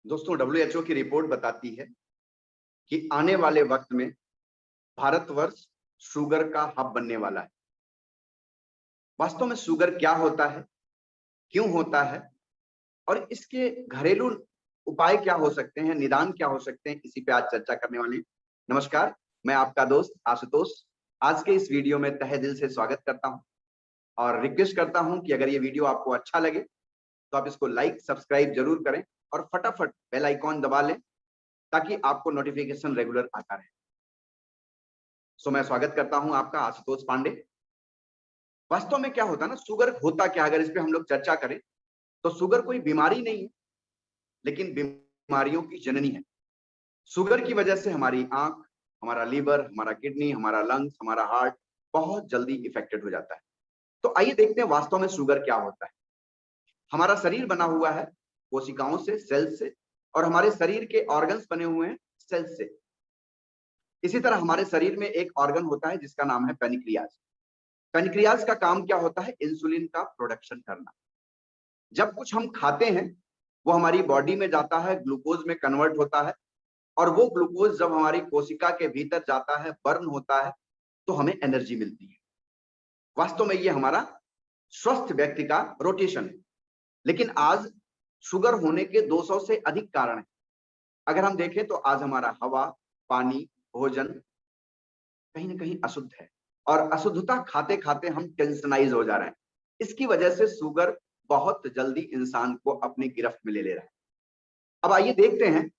दोस्तों, डब्ल्यूएचओ की रिपोर्ट बताती है कि आने वाले वक्त में भारतवर्ष शुगर का हब बनने वाला है। वास्तव में शुगर क्या होता है, क्यों होता है और इसके घरेलू उपाय क्या हो सकते हैं, निदान क्या हो सकते हैं, इसी पे आज चर्चा करने वाले हैं। नमस्कार, मैं आपका दोस्त आशुतोष आज के इस वीडियो में तहे दिल से स्वागत करता हूं और रिक्वेस्ट करता हूं कि अगर ये वीडियो आपको अच्छा लगे तो आप इसको लाइक सब्सक्राइब जरूर करें और फटाफट बेल आइकॉन दबा लें ताकि आपको नोटिफिकेशन रेगुलर आता रहे। मैं स्वागत करता हूं आपका आशुतोष पांडे। वास्तव में क्या होता है ना, शुगर होता क्या, अगर इस पे हम लोग चर्चा करें तो शुगर कोई बीमारी नहीं है, लेकिन बीमारियों की जननी है। शुगर की वजह से हमारी आंख, हमारा लीवर, हमारा किडनी, हमारा लंग्स, हमारा हार्ट बहुत जल्दी इफेक्टेड हो जाता है। तो आइए देखते हैं वास्तव में शुगर क्या होता है। हमारा शरीर बना हुआ है कोशिकाओं से, सेल्स से, और हमारे शरीर के ऑर्गन्स बने हुए हैं सेल्स से। इसी तरह हमारे शरीर में एक ऑर्गन होता है जिसका नाम है पेनिक्रियाज। पेनिक्रियाज का काम क्या होता है? इंसुलिन का प्रोडक्शन करना। जब कुछ हम खाते हैं वो हमारी बॉडी में जाता है, ग्लूकोज में कन्वर्ट होता है, और वो ग्लूकोज जब हमारी कोशिका के भीतर जाता है, बर्न होता है, तो हमें एनर्जी मिलती है। वास्तव में ये हमारा स्वस्थ व्यक्ति का रोटेशन है। लेकिन आज शुगर होने के 200 से अधिक कारण हैं। अगर हम देखें तो आज हमारा हवा, पानी, भोजन कहीं ना कहीं अशुद्ध है, और अशुद्धता खाते खाते हम टेंशनाइज हो जा रहे हैं। इसकी वजह से शुगर बहुत जल्दी इंसान को अपनी गिरफ्त में ले रहा है। अब आइए देखते हैं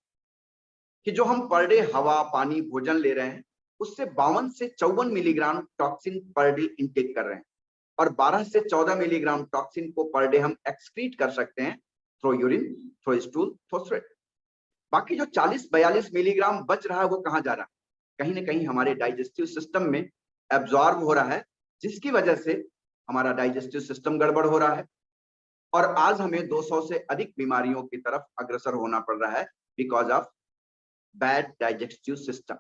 कि जो हम पर डे हवा, पानी, भोजन ले रहे हैं, उससे 52 से 54 milligram toxin per day intake कर रहे हैं, और 12 से 14 मिलीग्राम टॉक्सिन को पर डे हम एक्सक्रीट कर सकते हैं through urine, through stool, through sweat. बाकी जो 40-42 मिलीग्राम बच रहा है वो कहाँ जा रहा है? कहीं ना कहीं हमारे डाइजेस्टिव सिस्टम में एब्जॉर्ब हो रहा है, जिसकी वजह से हमारा डाइजेस्टिव सिस्टम गड़बड़ हो रहा है, और आज हमें 200 से अधिक बीमारियों की तरफ अग्रसर होना पड़ रहा है because of bad digestive system.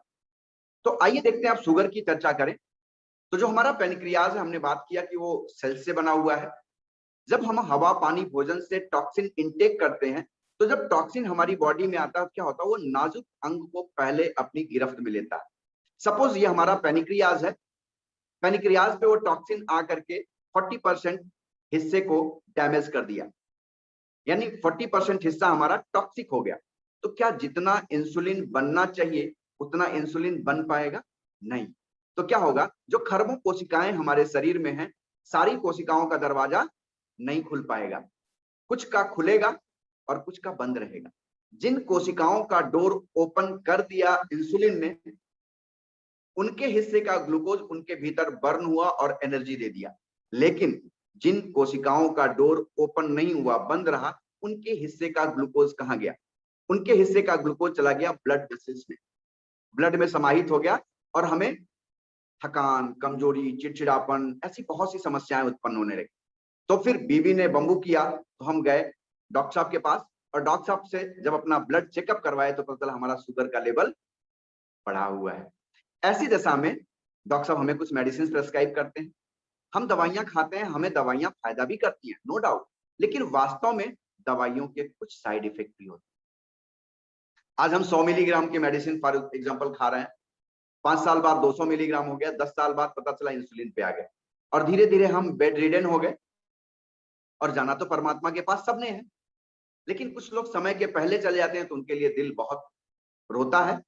तो आइए देखते हैं, आप शुगर की चर्चा करें तो जो हमारा पेनक्रियाज है, हमने बात किया कि वो सेल से बना हुआ है। जब हम हवा, पानी, भोजन से टॉक्सिन इंटेक करते हैं, तो जब टॉक्सिन हमारी बॉडी में आता है, क्या होता है? वो नाजुक अंग को पहले अपनी गिरफ्त में लेता है। सपोज ये हमारा पेनिक्रियाज है, पेनिक्रियाज पे वो टॉक्सिन आकर के 40% हिस्से को डैमेज कर दिया, यानी 40% हिस्सा हमारा टॉक्सिक हो गया। तो क्या जितना इंसुलिन बनना चाहिए उतना इंसुलिन बन पाएगा? नहीं। तो क्या होगा? जो खरबों कोशिकाएं हमारे शरीर में हैं, सारी कोशिकाओं का दरवाजा नहीं खुल पाएगा। कुछ का खुलेगा और कुछ का बंद रहेगा। जिन कोशिकाओं का डोर ओपन कर दिया इंसुलिन ने, उनके हिस्से का ग्लूकोज उनके भीतर बर्न हुआ और एनर्जी दे दिया। लेकिन जिन कोशिकाओं का डोर ओपन नहीं हुआ, बंद रहा, उनके हिस्से का ग्लूकोज कहाँ गया? उनके हिस्से का ग्लूकोज चला गया ब्लड वेसल्स में, ब्लड में समाहित हो गया, और हमें थकान, कमजोरी, चिड़चिड़ापन, ऐसी बहुत सी समस्याएं उत्पन्न होने लगी। तो फिर बीवी ने बंबू किया, तो हम गए डॉक्टर साहब के पास, और डॉक्टर साहब से जब अपना ब्लड चेकअप करवाए तो पता चला हमारा शुगर का लेवल बढ़ा हुआ है। ऐसी दशा में डॉक्टर साहब हमें कुछ मेडिसिन प्रेस्क्राइब करते हैं। हम दवाइयां खाते हैं, हमें दवाइयां फायदा भी करती हैं, नो डाउट, लेकिन वास्तव में दवाइयों के कुछ साइड इफेक्ट भी होते हैं। आज हम 100 मिलीग्राम की मेडिसिन फॉर एग्जांपल खा रहे हैं, 5 साल बाद 200 मिलीग्राम हो गया, 10 साल बाद पता चला इंसुलिन पे आ गए, और धीरे धीरे हम बेड रिडन हो गए। और जाना तो परमात्मा के पास सबने है, लेकिन कुछ लोग समय के पहले चले जाते हैं तो उनके लिए दिल बहुत रोता है,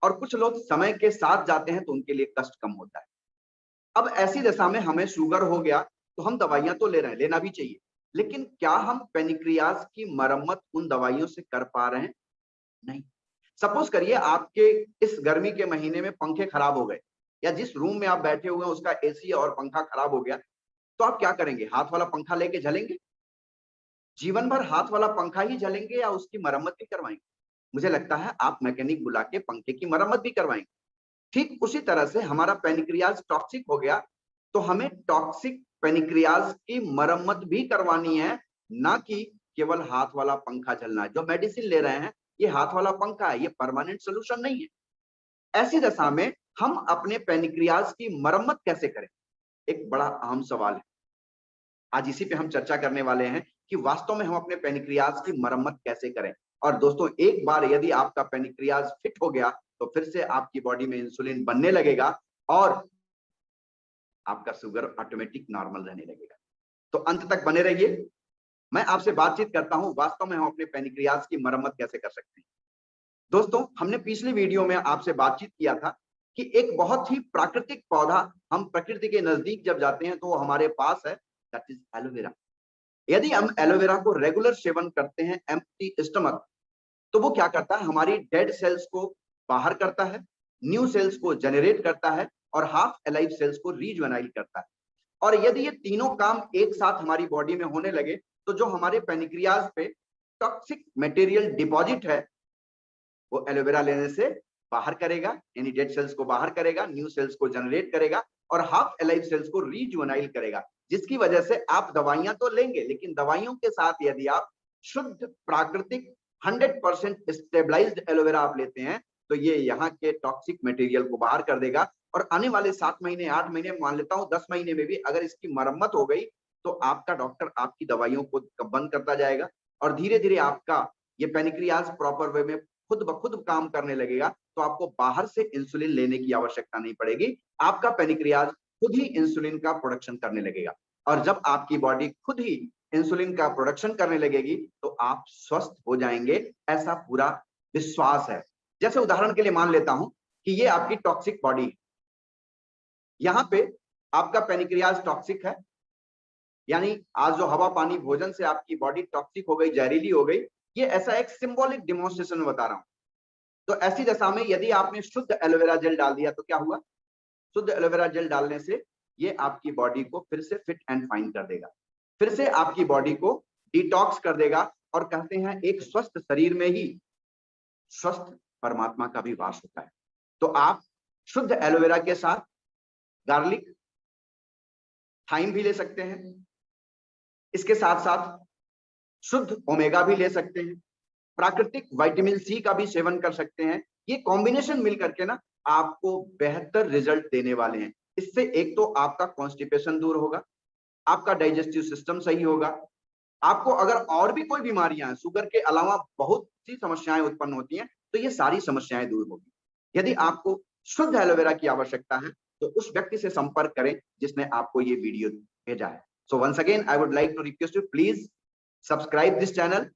और कुछ लोग समय के साथ जाते हैं तो उनके लिए कष्ट कम होता है। अब ऐसी दशा में हमें शुगर हो गया तो हम दवाइयां तो ले रहे हैं, लेना भी चाहिए, लेकिन क्या हम पेनिक्रियाज की मरम्मत उन दवाइयों से कर पा रहे हैं? नहीं। सपोज करिए आपके इस गर्मी के महीने में पंखे खराब हो गए, या जिस रूम में आप बैठे हुए हैं उसका एसी और पंखा खराब हो गया, तो आप क्या करेंगे? हाथ वाला पंखा लेके झलेंगे? जीवन भर हाथ वाला पंखा ही झलेंगे या उसकी मरम्मत भी करवाएंगे? मुझे लगता है आप मैकेनिक बुला के पंखे की मरम्मत भी करवाएंगे। ठीक उसी तरह से हमारा पेनिक्रियाज टॉक्सिक हो गया तो हमें टॉक्सिक पेनिक्रियाज की मरम्मत भी करवानी है, ना कि केवल हाथ वाला पंखा झलना है। जो मेडिसिन ले रहे हैं ये हाथ वाला पंखा है, ये परमानेंट सोल्यूशन नहीं है। ऐसी दशा में हम अपने पेनिक्रियाज की मरम्मत कैसे करें? एक बड़ा अहम सवाल है। आज इसी पे हम चर्चा करने वाले हैं कि वास्तव में हम अपने पेनिक्रियाज की मरम्मत कैसे करें। और दोस्तों एक बार यदि आपका पैनक्रियाज फिट हो गया तो फिर से आपकी बॉडी में इंसुलिन बनने लगेगा और आपका शुगर ऑटोमेटिक नॉर्मल रहने लगेगा। तो अंत तक बने रहिए, मैं आपसे बातचीत करता हूं वास्तव में हम अपने पैनक्रियाज की मरम्मत कैसे कर सकते हैं। दोस्तों हमने पिछली वीडियो में आपसे बातचीत किया था कि एक बहुत ही प्राकृतिक पौधा, हम प्रकृति के नजदीक जब जाते हैं तो वो हमारे पास है, दैट इज एलोवेरा। यदि हम एलोवेरा को रेगुलर सेवन करते हैं एम्प्टी स्टमक, तो वो क्या करता है, हमारी डेड सेल्स को बाहर करता है, न्यू सेल्स को जनरेट करता है और हाफ अलाइव सेल्स को रीजवेनाइल करता है। और यदि ये तीनों काम एक साथ हमारी बॉडी में होने लगे तो जो हमारे पैनक्रियाज पे टॉक्सिक मटेरियल डिपॉजिट है वो एलोवेरा लेने से बाहर करेगा, यानी डेड सेल्स को बाहर करेगा, न्यू सेल्स को जनरेट करेगा और हाफ अलाइव सेल्स को रीजवेनाइल करेगा, जिसकी वजह से आप दवाइयां तो लेंगे लेकिन दवाइयों के साथ यदि आप शुद्ध प्राकृतिक 100% स्टेबलाइज्ड एलोवेरा आप लेते हैं तो ये यहाँ के टॉक्सिक मटेरियल को बाहर कर देगा। और आने वाले 7 महीने 8 महीने, मान लेता हूँ 10 महीने में भी अगर इसकी मरम्मत हो गई तो आपका डॉक्टर आपकी दवाइयों को बंद करता जाएगा और धीरे धीरे आपका ये पैनक्रियाज प्रॉपर वे में खुद ब खुद काम करने लगेगा। तो आपको बाहर से इंसुलिन लेने की आवश्यकता नहीं पड़ेगी, आपका पैनक्रियाज खुद ही इंसुलिन का प्रोडक्शन करने लगेगा। और जब आपकी बॉडी खुद ही इंसुलिन का प्रोडक्शन करने लगेगी तो आप स्वस्थ हो जाएंगे, ऐसा पूरा विश्वास है। जैसे उदाहरण के लिए मान लेता हूं कि ये आपकी टॉक्सिक बॉडी है, यहां पे आपका पैनक्रियाज टॉक्सिक है, यानी आज जो हवा पानी भोजन से आपकी बॉडी टॉक्सिक हो गई, जहरीली हो गई, ये ऐसा एक सिंबॉलिक डेमोन्स्ट्रेशन बता रहा हूं। तो ऐसी दशा में यदि आपने शुद्ध एलोवेरा जेल डाल दिया तो क्या हुआ, शुद्ध एलोवेरा जेल डालने से ये आपकी बॉडी को फिर से फिट एंड फाइन कर देगा, फिर से आपकी बॉडी को डिटॉक्स कर देगा। और कहते हैं एक स्वस्थ शरीर में ही स्वस्थ परमात्मा का भी वास होता है। तो आप शुद्ध एलोवेरा के साथ गार्लिक, थाइम भी ले सकते हैं, इसके साथ साथ शुद्ध ओमेगा भी ले सकते हैं, प्राकृतिक विटामिन सी का भी सेवन कर सकते हैं। ये कॉम्बिनेशन मिलकर के ना आपको बेहतर रिजल्ट देने वाले हैं। इससे एक तो आपका कॉन्स्टिपेशन दूर होगा, आपका डाइजेस्टिव सिस्टम सही होगा, आपको अगर और भी कोई बीमारियां हैं, शुगर के अलावा बहुत सी समस्याएं उत्पन्न होती हैं, तो ये सारी समस्याएं दूर होगी। यदि आपको शुद्ध एलोवेरा की आवश्यकता है तो उस व्यक्ति से संपर्क करें जिसने आपको ये वीडियो भेजा है। So once again I would like to request you, please subscribe this channel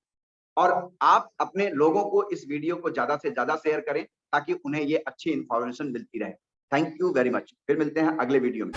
और आप अपने लोगों को इस वीडियो को ज्यादा से ज्यादा शेयर करें ताकि उन्हें ये अच्छी इंफॉर्मेशन मिलती रहे। थैंक यू वेरी मच, फिर मिलते हैं अगले वीडियो में।